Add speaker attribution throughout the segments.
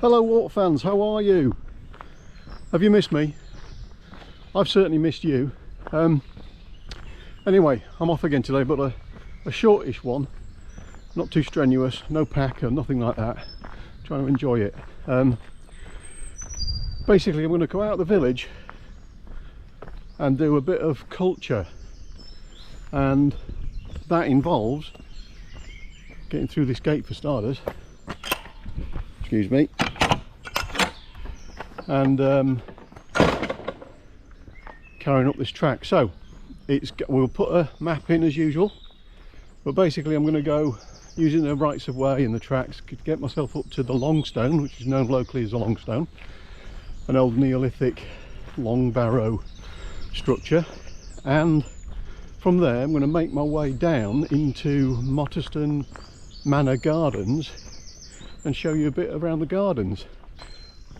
Speaker 1: Hello water fans, how are you? Have you missed me? I've certainly missed you. Anyway, I'm off again today, but a shortish one, not too strenuous, no pack or nothing like that. Trying to enjoy it. Basically I'm going to go out of the village and do a bit of culture, and that involves getting through this gate for starters, excuse me, and carrying up this track. So we'll put a map in as usual, but basically I'm going to go using the rights of way and the tracks to get myself up to the Longstone, which is known locally as the Longstone, an old Neolithic long barrow structure, and from there I'm going to make my way down into Mottistone Manor Gardens and show you a bit around the gardens.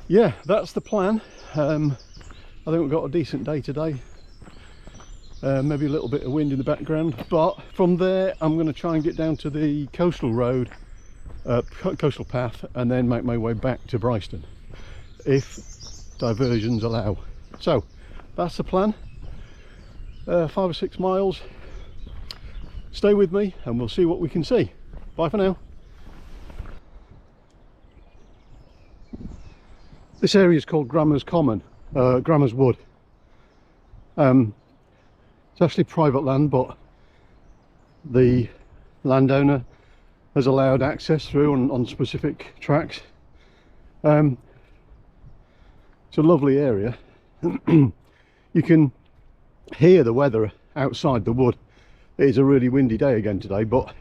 Speaker 1: Yeah, that's the plan. I think we've got a decent day today, maybe a little bit of wind in the background, but from there I'm going to try and get down to the coastal road, coastal path, and then make my way back to Bryston if diversions allow. So that's the plan. 5 or 6 miles. Stay with me and we'll see what we can see. Bye for now. This area is called Grammer's Common, Grammer's Wood. It's actually private land, but the landowner has allowed access through on specific tracks. It's a lovely area. You can hear the weather outside the wood. It is a really windy day again today, but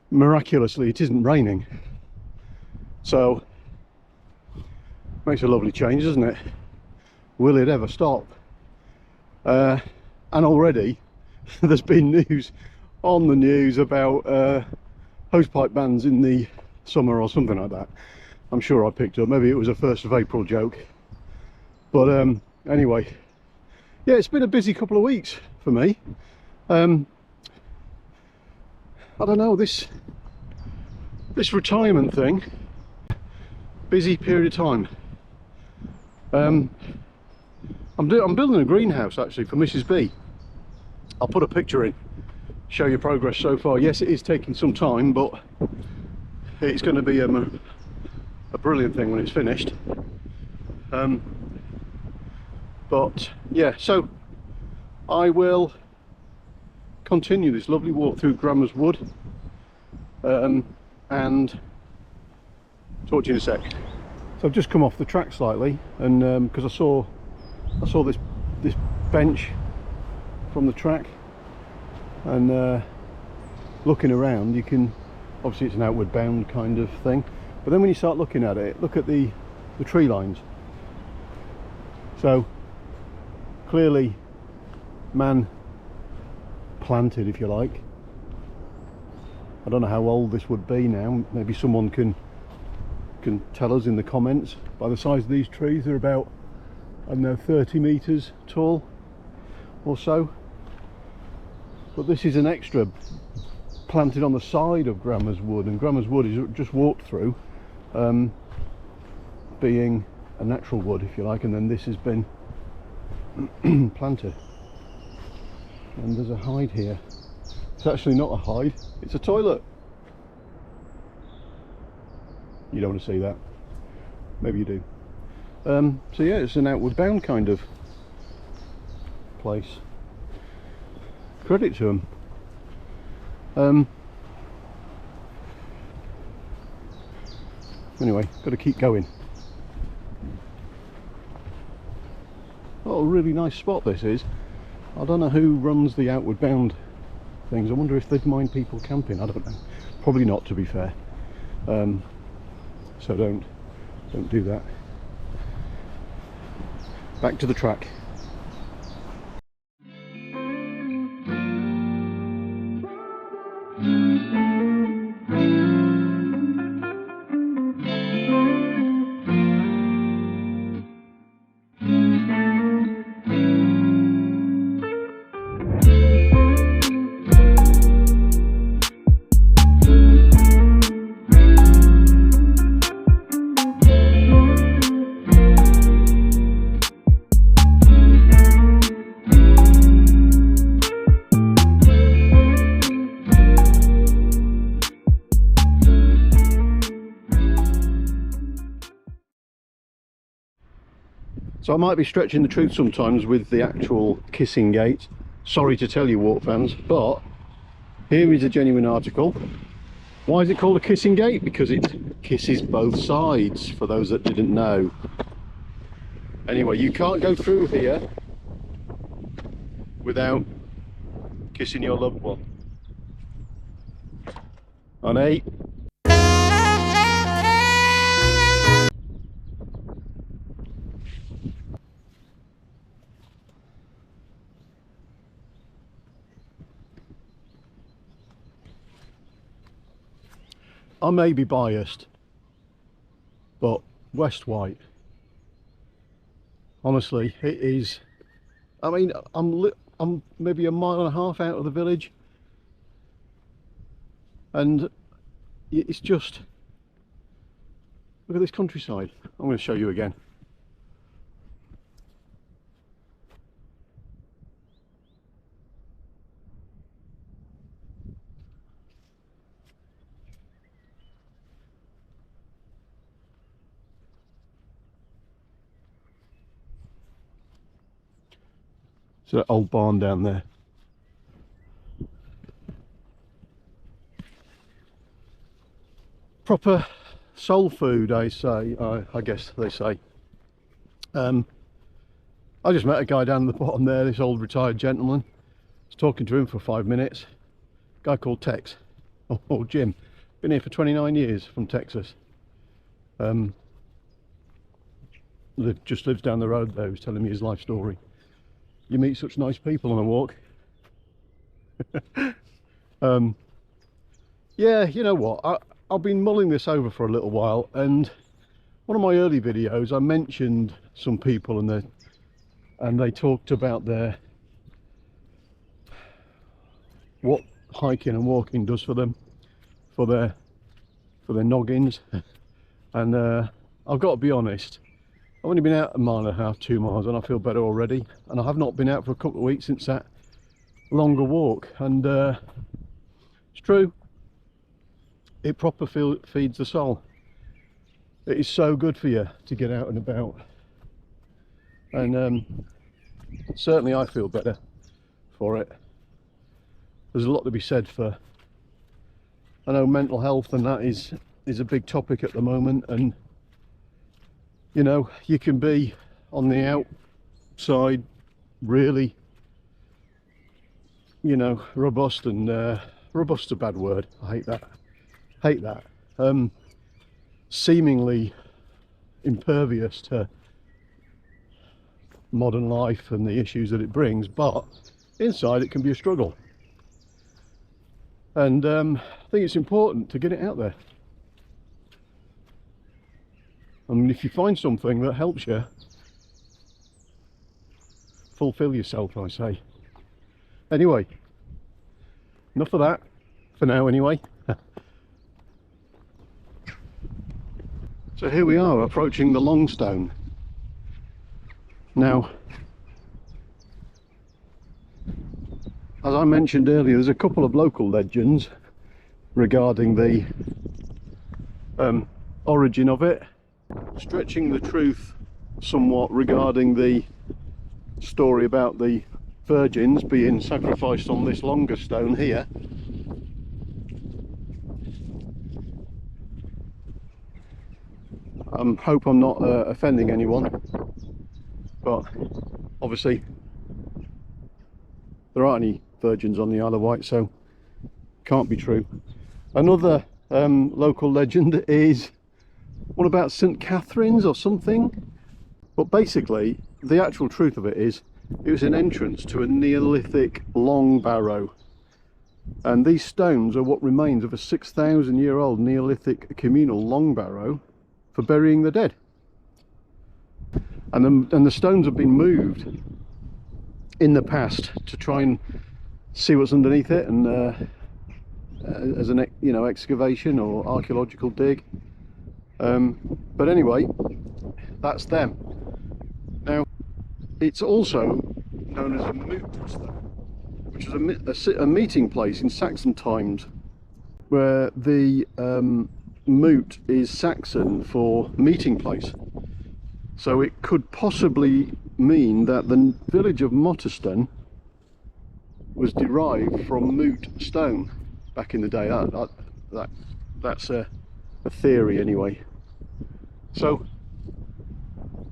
Speaker 1: miraculously it isn't raining, so makes a lovely change, doesn't it? Will it ever stop? And already there's been news on the news about hosepipe bans in the summer or something like that. I'm sure I picked up, maybe it was a 1st of April joke, but anyway, yeah, it's been a busy couple of weeks for me. I don't know, this retirement thing, busy period of time. I'm building a greenhouse actually for Mrs. B. I'll put a picture in, show you progress so far. Yes, it is taking some time, but it's going to be a brilliant thing when it's finished. But yeah, so I will continue this lovely walk through Grammer's Wood, and talk to you in a sec. So I've just come off the track slightly, and because I saw this bench from the track, and looking around, you can obviously, it's an outward bound kind of thing, but then when you start looking at it, look at the tree lines. So clearly man planted, if you like. I don't know how old this would be now. Maybe someone can tell us in the comments. By the size of these trees, they're about, I don't know, 30 meters tall or so. But this is an extra planted on the side of Grammer's Wood, and Grammer's Wood is just walked through, being a natural wood, if you like, and then this has been planted. And there's a hide here. It's actually not a hide, it's a toilet. You don't want to see that. Maybe you do. So yeah, it's an outward bound kind of place. Credit to them. Anyway, got to keep going. What a really nice spot this is. I don't know who runs the outward bound things. I wonder if they'd mind people camping. I don't know. Probably not, to be fair. So don't do that. Back to the track. So I might be stretching the truth sometimes with the actual kissing gate. Sorry to tell you, walk fans, but here is a genuine article. Why is it called a kissing gate? Because it kisses both sides, for those that didn't know. Anyway, you can't go through here without kissing your loved one. On 8. I may be biased, but West Wight, honestly, it is. I mean, I'm maybe a mile and a half out of the village, and it's just, look at this countryside. I'm going to show you again. So that old barn down there. Proper soul food, I say. I guess they say. I just met a guy down at the bottom there, this old retired gentleman. I was talking to him for 5 minutes. A guy called Tex, or Jim. Been here for 29 years, from Texas. Just lives down the road there. He was telling me his life story. You meet such nice people on a walk. Yeah, you know what, I've been mulling this over for a little while, and one of my early videos I mentioned some people, and they talked about what hiking and walking does for them, for their noggins. And I've got to be honest, I've only been out a mile and a half, 2 miles, and I feel better already. And I have not been out for a couple of weeks since that longer walk. And it's true, it proper feeds the soul. It is so good for you to get out and about. And certainly I feel better for it. There's a lot to be said for, I know mental health, and that is a big topic at the moment. And you know, you can be on the outside really, you know, robust, and robust's a bad word, I hate that, seemingly impervious to modern life and the issues that it brings, but inside it can be a struggle. And I think it's important to get it out there. I mean, if you find something that helps you, fulfill yourself, I say. Anyway, enough of that for now anyway. So here we are, approaching the Longstone. Now, as I mentioned earlier, there's a couple of local legends regarding the origin of it. Stretching the truth somewhat regarding the story about the virgins being sacrificed on this longer stone here. I hope I'm not offending anyone, but obviously there aren't any virgins on the Isle of Wight, so can't be true. Another local legend is one about St. Catherine's or something, but basically the actual truth of it is it was an entrance to a Neolithic long barrow, and these stones are what remains of a 6,000-year-old Neolithic communal long barrow for burying the dead. And the stones have been moved in the past to try and see what's underneath it, and as an excavation or archaeological dig. But anyway, that's them. Now, it's also known as a Mottistone, which is a meeting place in Saxon times, where the moot is Saxon for meeting place. So it could possibly mean that the village of Mottistone was derived from Moot Stone back in the day. That's a theory anyway. So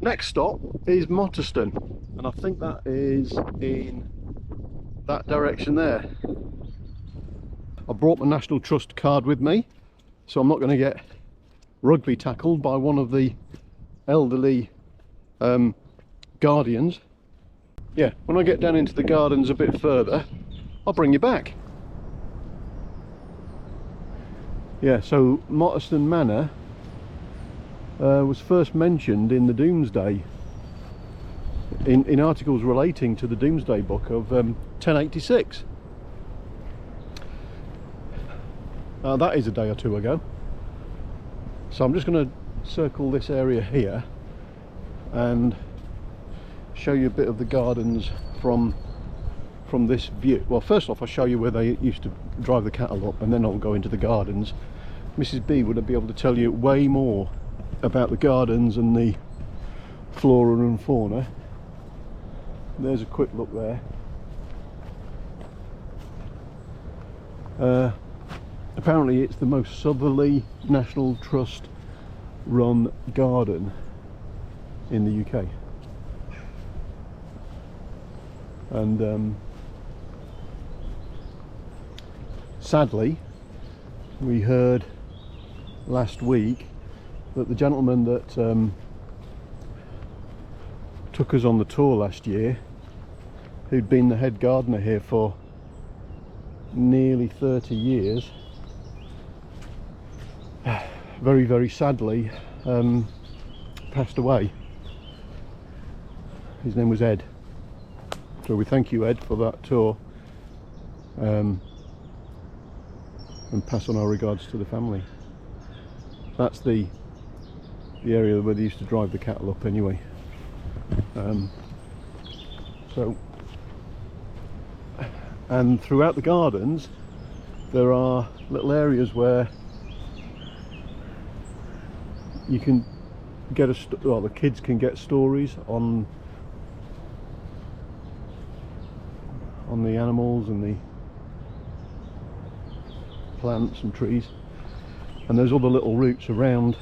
Speaker 1: next stop is Mottistone, and I think that is in that direction there. I brought my National Trust card with me, so I'm not going to get rugby tackled by one of the elderly guardians. Yeah, when I get down into the gardens a bit further, I'll bring you back. Yeah, so Mottistone Manor was first mentioned in the Domesday, in articles relating to the Domesday Book of 1086. That is a day or two ago. So I'm just going to circle this area here and show you a bit of the gardens from this view. Well, first off, I'll show you where they used to drive the cattle up, and then I'll go into the gardens. Mrs. B would be able to tell you way more about the gardens and the flora and fauna. There's a quick look there. Apparently it's the most southerly National Trust run garden in the UK, and sadly we heard last week that the gentleman that took us on the tour last year, who'd been the head gardener here for nearly 30 years, very, very sadly passed away. His name was Ed. So we thank you, Ed, for that tour, and pass on our regards to the family. That's the area where they used to drive the cattle up anyway. And throughout the gardens there are little areas where you can get the kids can get stories on the animals and the plants and trees, and there's other little routes around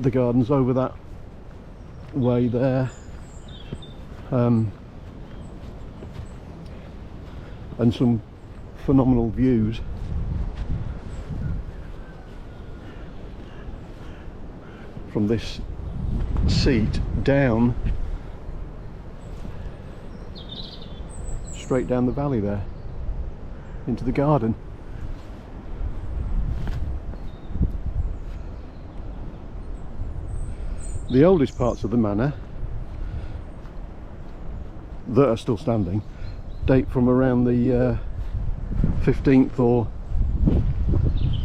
Speaker 1: the gardens over that way there, and some phenomenal views. From this seat down, straight down the valley there into the garden. The oldest parts of the manor that are still standing date from around the 15th or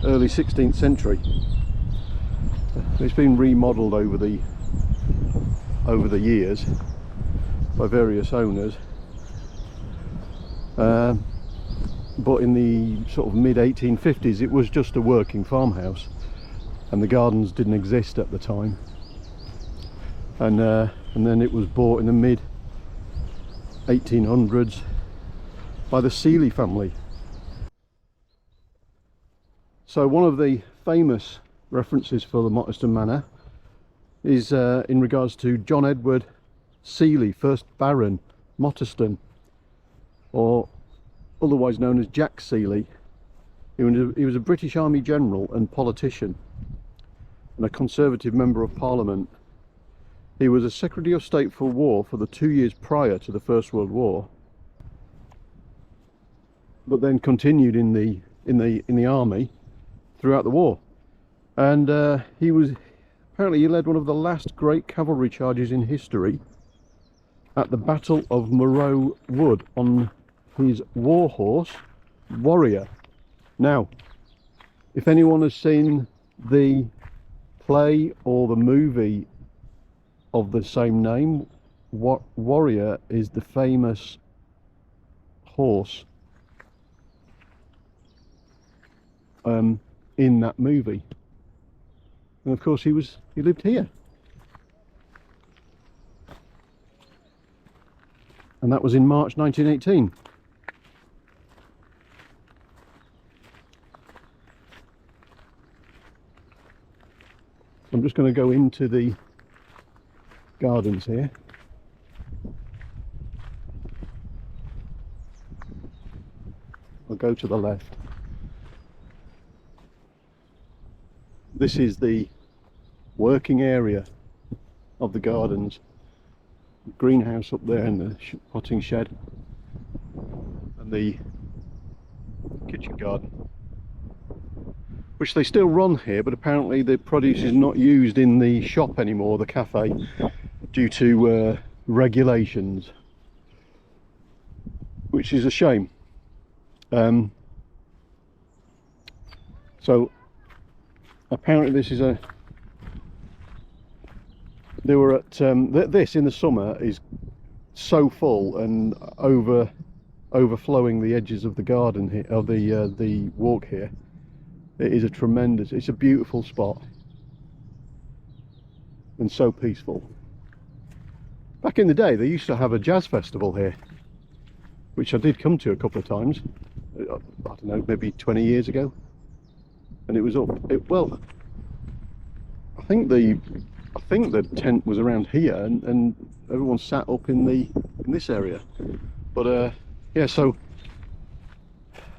Speaker 1: early 16th century. It's been remodelled over the years by various owners, but in the sort of mid 1850s it was just a working farmhouse, and the gardens didn't exist at the time, and then it was bought in the mid 1800s by the Seeley family. So one of the famous references for the Mottistone Manor is in regards to John Edward Seeley, 1st Baron Mottistone, or otherwise known as Jack Seeley. He was a British Army general and politician, and a Conservative Member of Parliament. He was a Secretary of State for War for the 2 years prior to the First World War, but then continued in the army throughout the war. And he led one of the last great cavalry charges in history at the Battle of Moreau Wood on his war horse Warrior. Now, if anyone has seen the play or the movie of the same name, Warrior is the famous horse in that movie. And of course he lived here. And that was in March 1918. I'm just going to go into the gardens here. I'll go to the left. This is the working area of the gardens. Greenhouse up there and the potting shed and the kitchen garden, which they still run here, but apparently the produce is not used in the shop anymore, the cafe, due to regulations, which is a shame. So apparently this is a they were at this in the summer is so full and overflowing the edges of the garden here, of the walk here. It is a tremendous, it's a beautiful spot and so peaceful. Back in the day they used to have a jazz festival here, which I did come to a couple of times. I don't know, maybe 20 years ago, and it was up. Well, I think the tent was around here, and everyone sat up in this area. But yeah, so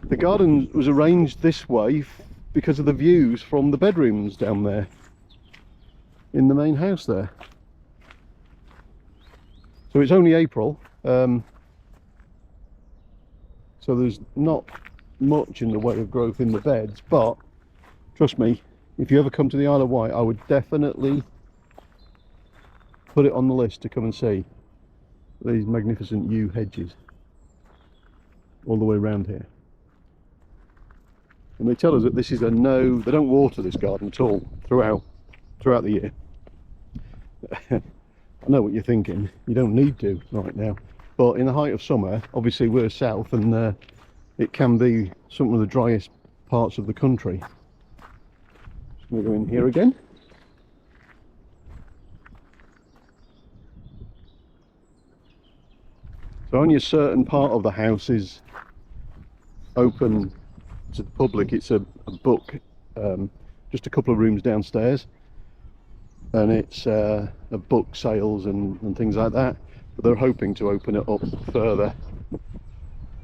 Speaker 1: the garden was arranged this way because of the views from the bedrooms down there in the main house there. So it's only April, so there's not much in the way of growth in the beds, but trust me, if you ever come to the Isle of Wight, I would definitely put it on the list to come and see these magnificent yew hedges all the way around here. And they tell us that this is they don't water this garden at all throughout the year. I know what you're thinking, you don't need to right now, but in the height of summer, obviously we're south, and it can be some of the driest parts of the country. Just going to go in here again. So only a certain part of the house is open to the public. It's a book, just a couple of rooms downstairs, and it's a book sales and things like that. But they're hoping to open it up further,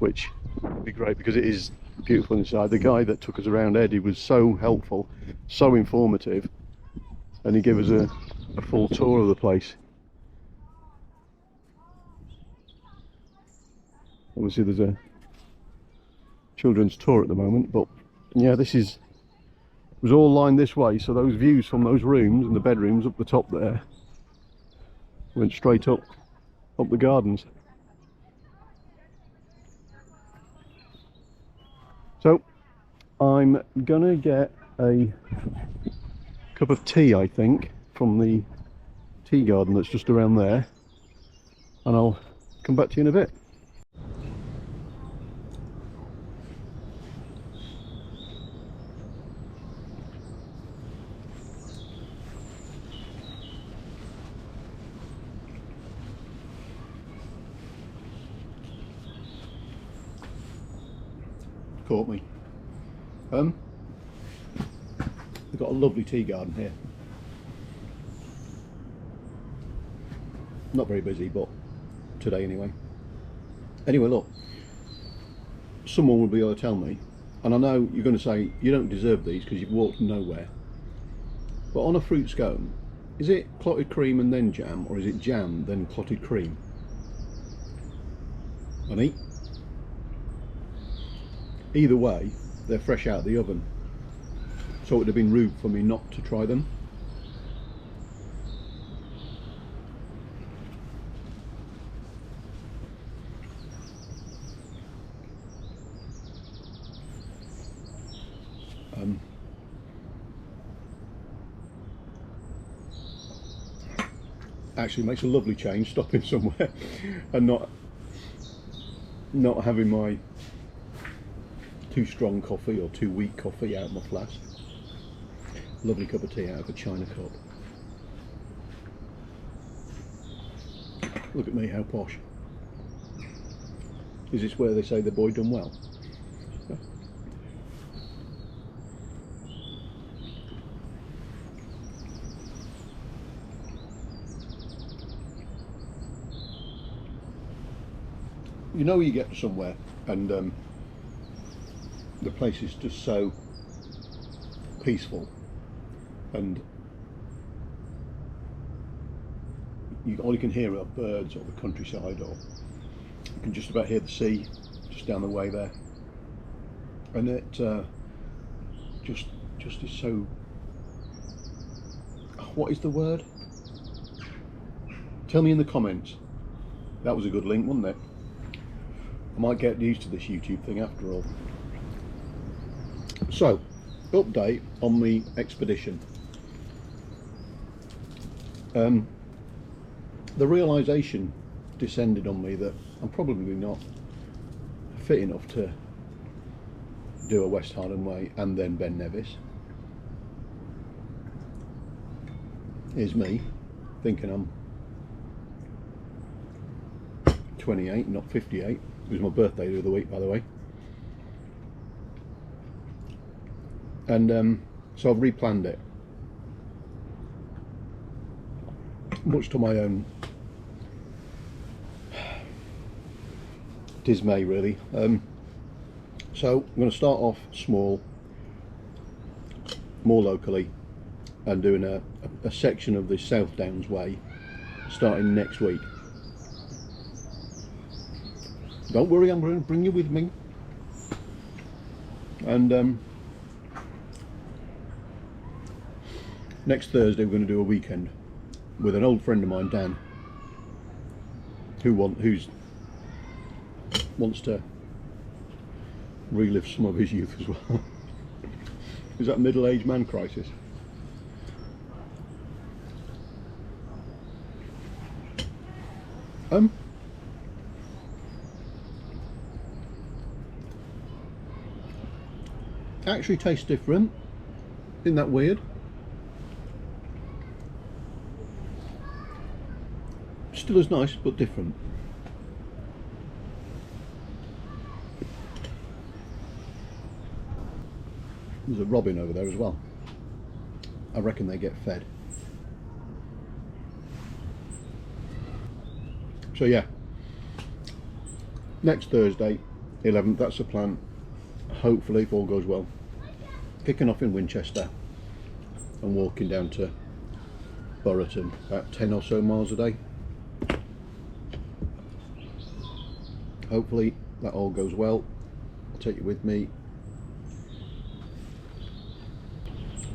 Speaker 1: which would be great because it is beautiful inside. The guy that took us around, Eddie, was so helpful, so informative, and he gave us a full tour of the place. Obviously there's a children's tour at the moment, but yeah, it was all lined this way, so those views from those rooms and the bedrooms up the top there went straight up the gardens. So I'm gonna get a cup of tea, I think, from the tea garden that's just around there, and I'll come back to you in a bit. Caught me. They've got a lovely tea garden here. Not very busy, but today anyway. Anyway, look, someone will be able to tell me, and I know you're going to say you don't deserve these because you've walked nowhere, but on a fruit scone, is it clotted cream and then jam, or is it jam then clotted cream? Honey? Either way, they're fresh out of the oven, so it would have been rude for me not to try them. Actually makes a lovely change stopping somewhere and not having my too strong coffee or too weak coffee out of my flask. Lovely cup of tea out of a china cup. Look at me, how posh. Is this where they say the boy done well? You know, you get to somewhere and the place is just so peaceful, and all you can hear are birds or the countryside, or you can just about hear the sea just down the way there, and it just is so, what is the word? Tell me in the comments. That was a good link, wasn't it? I might get used to this YouTube thing after all. So, update on the expedition. The realisation descended on me that I'm probably not fit enough to do a West Highland Way and then Ben Nevis. Here's me thinking I'm 28, not 58. It was my birthday the other week, by the way. And so I've replanned it, much to my own dismay, really. So I'm going to start off small, more locally, and doing a section of the South Downs Way starting next week. Don't worry, I'm going to bring you with me. And next Thursday we're going to do a weekend with an old friend of mine, Dan, who wants to relive some of his youth as well. Is that middle-aged man crisis? Actually tastes different. Isn't that weird? Still as nice, but different. There's a robin over there as well. I reckon they get fed. So yeah, next Thursday, 11th, that's the plan. Hopefully, if all goes well, kicking off in Winchester and walking down to Burriton, about 10 or so miles a day. Hopefully that all goes well. I'll take you with me.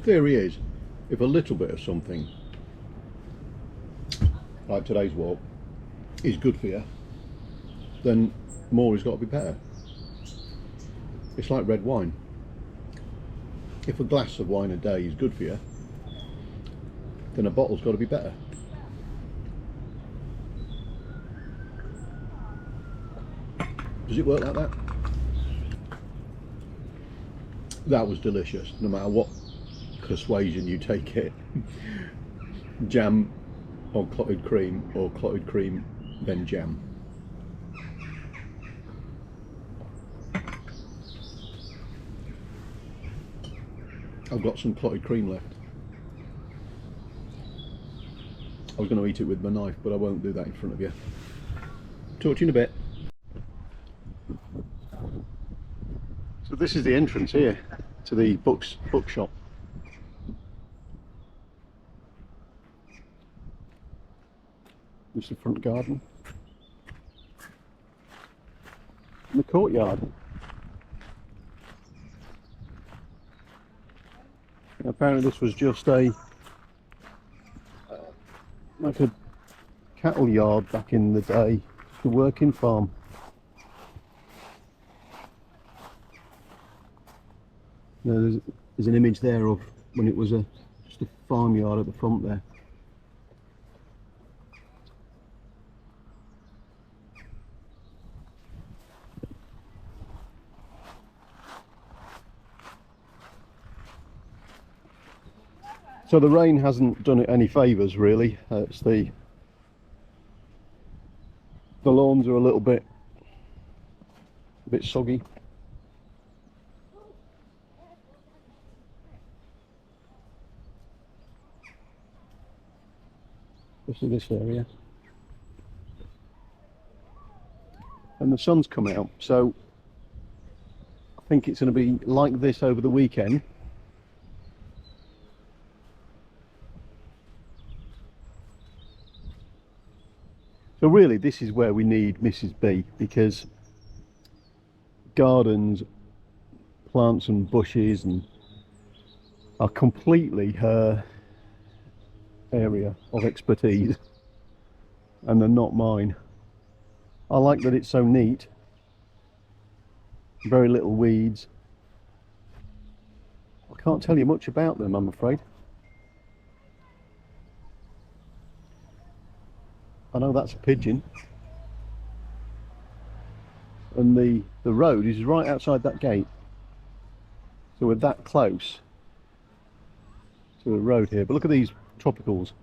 Speaker 1: Theory is, if a little bit of something, like today's walk, is good for you, then more has got to be better. It's like red wine. If a glass of wine a day is good for you, then a bottle's got to be better. Does it work like that? That was delicious, no matter what persuasion you take it. Jam on clotted cream, or clotted cream then jam. I've got some clotted cream left. I was going to eat it with my knife, but I won't do that in front of you. Talk to you in a bit. So this is the entrance here to the bookshop. This is the front garden. And the courtyard. Apparently this was just a like a cattle yard back in the day, the working farm. Now there's an image there of when it was just a farmyard at the front there. So the rain hasn't done it any favours really. It's the lawns are a bit soggy. Especially this area. And the sun's come out, so I think it's going to be like this over the weekend. So really this is where we need Mrs. B, because gardens, plants and bushes and are completely her area of expertise, and they're not mine. I like that it's so neat, very little weeds. I can't tell you much about them, I'm afraid. I know that's a pigeon, and the road is right outside that gate, so we're that close to the road here. But look at these tropicals.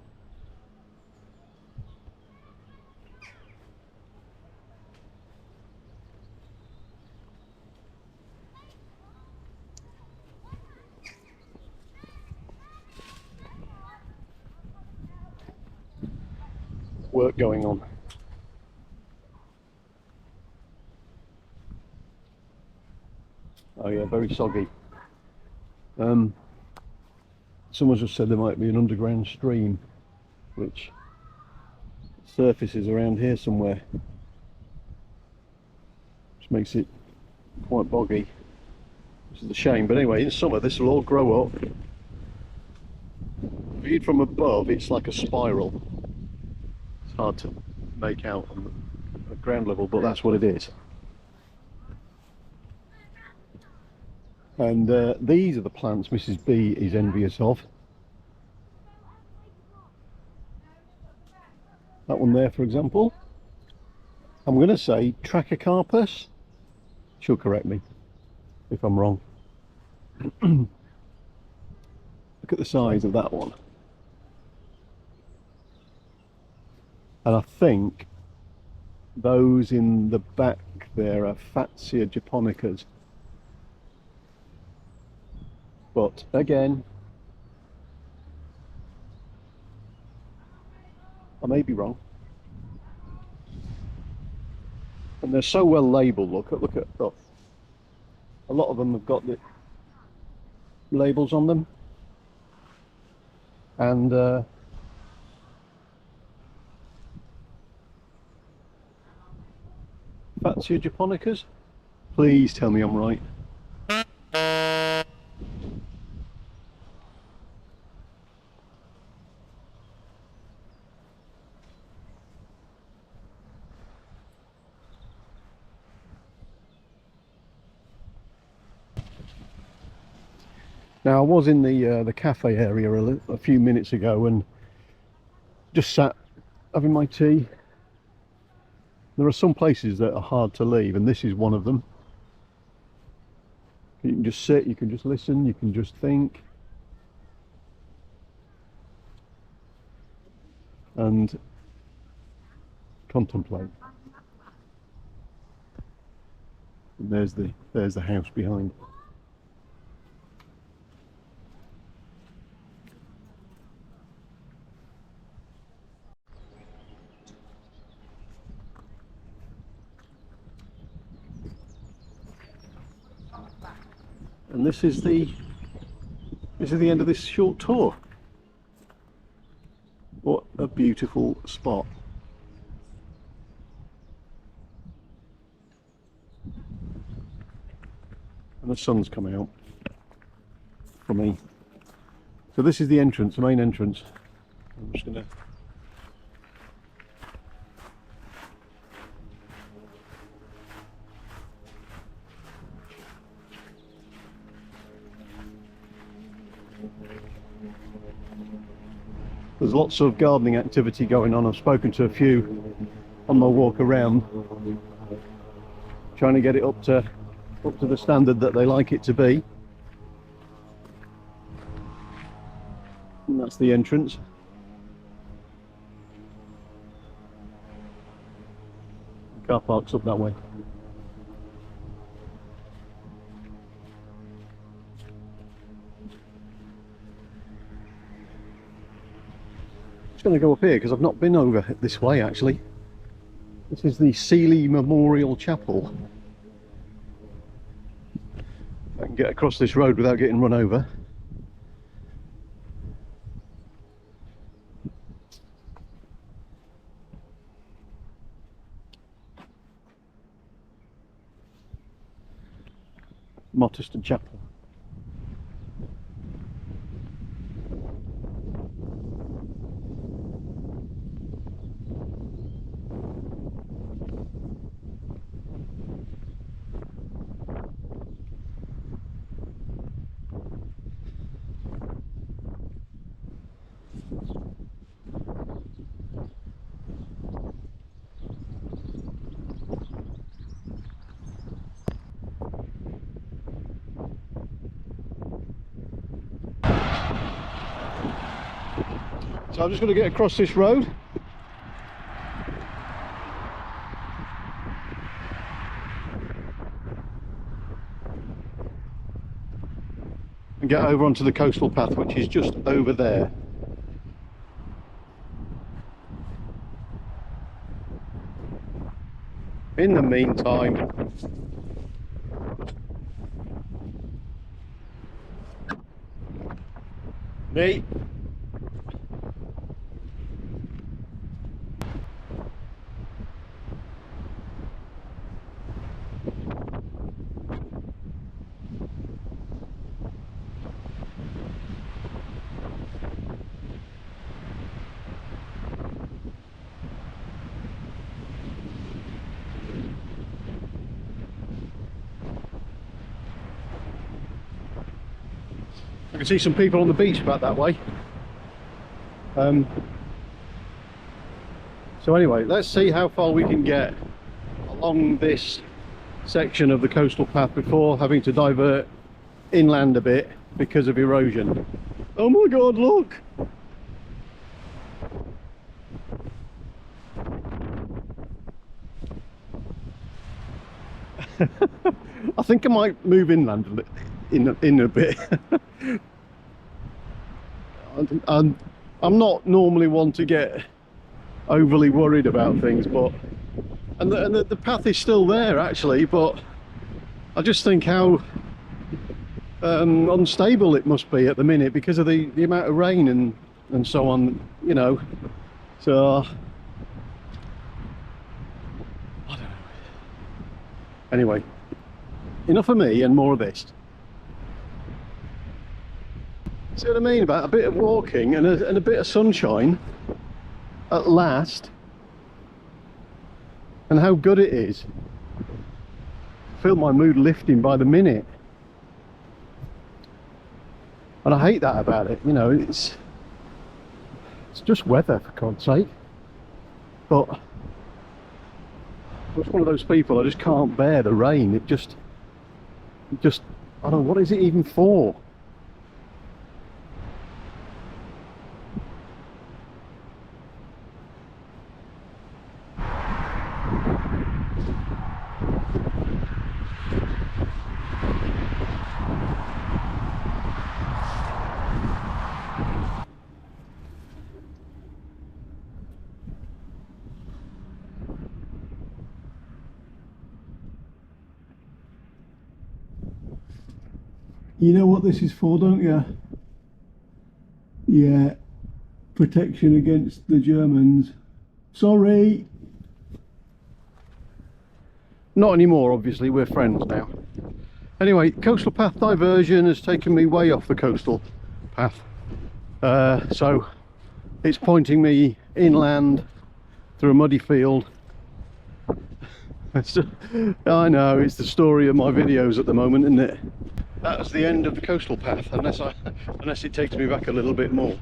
Speaker 1: Work going on. Oh yeah, very soggy. Someone just said there might be an underground stream which surfaces around here somewhere, which makes it quite boggy, which is a shame. But anyway, in summer this will all grow up. Viewed from above, it's like a spiral. It's hard to make out on the ground level, but that's what it is. And these are the plants Mrs. B is envious of. That one there, for example, I'm going to say Trachycarpus. She'll correct me if I'm wrong. Look at the size of that one. And I think those in the back there are Fatsia japonicas. But again, I may be wrong. And they're so well labelled. Look. A lot of them have got the labels on them. And Fatsia japonicas. Please tell me I'm right. Now I was in the cafe area a few minutes ago and just sat having my tea. There are some places that are hard to leave, and this is one of them. You can just sit, you can just listen, you can just think. And contemplate. And there's the house behind. And this is the end of this short tour. What a beautiful spot. And the sun's coming out for me. So this is the entrance, the main entrance. I'm just gonna There's lots of gardening activity going on. I've spoken to a few on my walk around, trying to get it up to the standard that they like it to be. And that's the entrance. Car park's up that way. Just going to go up here because I've not been over this way actually. This is the Seeley Memorial Chapel. If I can get across this road without getting run over. Mottistone Chapel. So I'm just going to get across this road. And get over onto the coastal path, which is just over there. In the meantime, me. I can see some people on the beach back that way. So anyway, let's see how far we can get along this section of the coastal path before having to divert inland a bit because of erosion. Oh my god, look! I think I might move inland in a bit. I'm not normally one to get overly worried about things, but the path is still there actually, but I just think how unstable it must be at the minute because of the amount of rain and so on, you know. So I don't know. Anyway, enough of me and more of this. See what I mean about a bit of walking and a bit of sunshine at last, and how good it is. I feel my mood lifting by the minute, and I hate that about it, you know. It's just weather, for God's sake, but I'm just one of those people, I just can't bear the rain. It just I don't know, what is it even for? You know what this is for, don't you? Yeah, protection against the Germans. Sorry. Not anymore, obviously, we're friends now. Anyway, coastal path diversion has taken me way off the coastal path. So it's pointing me inland through a muddy field. I know, it's the story of my videos at the moment, isn't it? That's the end of the coastal path, unless it takes me back a little bit more.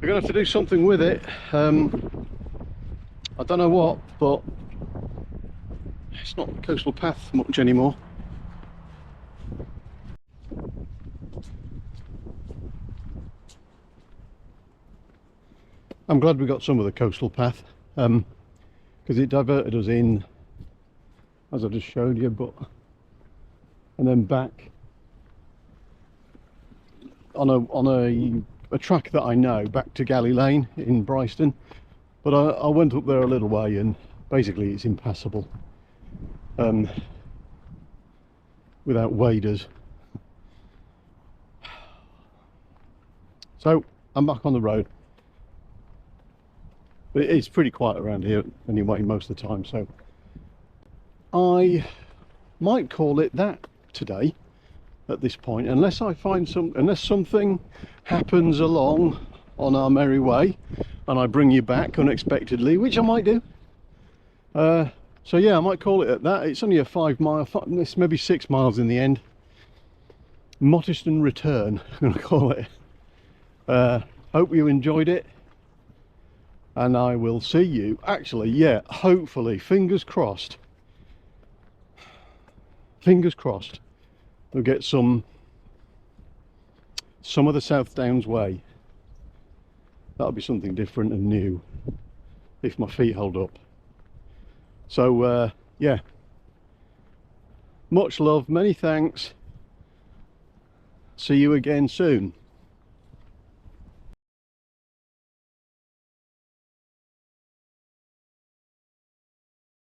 Speaker 1: We're going to have to do something with it. I don't know what, but it's not the coastal path much anymore. I'm glad we got some of the coastal path, because it diverted us in, as I just showed you, and then back on a track that I know, back to Galley Lane in Bryston. But I went up there a little way, and basically it's impassable without waders. So I'm back on the road, but it's pretty quiet around here anyway most of the time, so I might call it that today at this point, unless something happens along on our merry way and I bring you back unexpectedly, which I might do. So yeah, I might call it at that. It's only a 5 mile, it's maybe 6 miles in the end. Mottistone return, I'm going to call it. Hope you enjoyed it, and I will see you, actually, yeah, hopefully, fingers crossed, we'll get some of the South Downs way. That'll be something different and new, if my feet hold up. So yeah, much love, many thanks, see you again soon.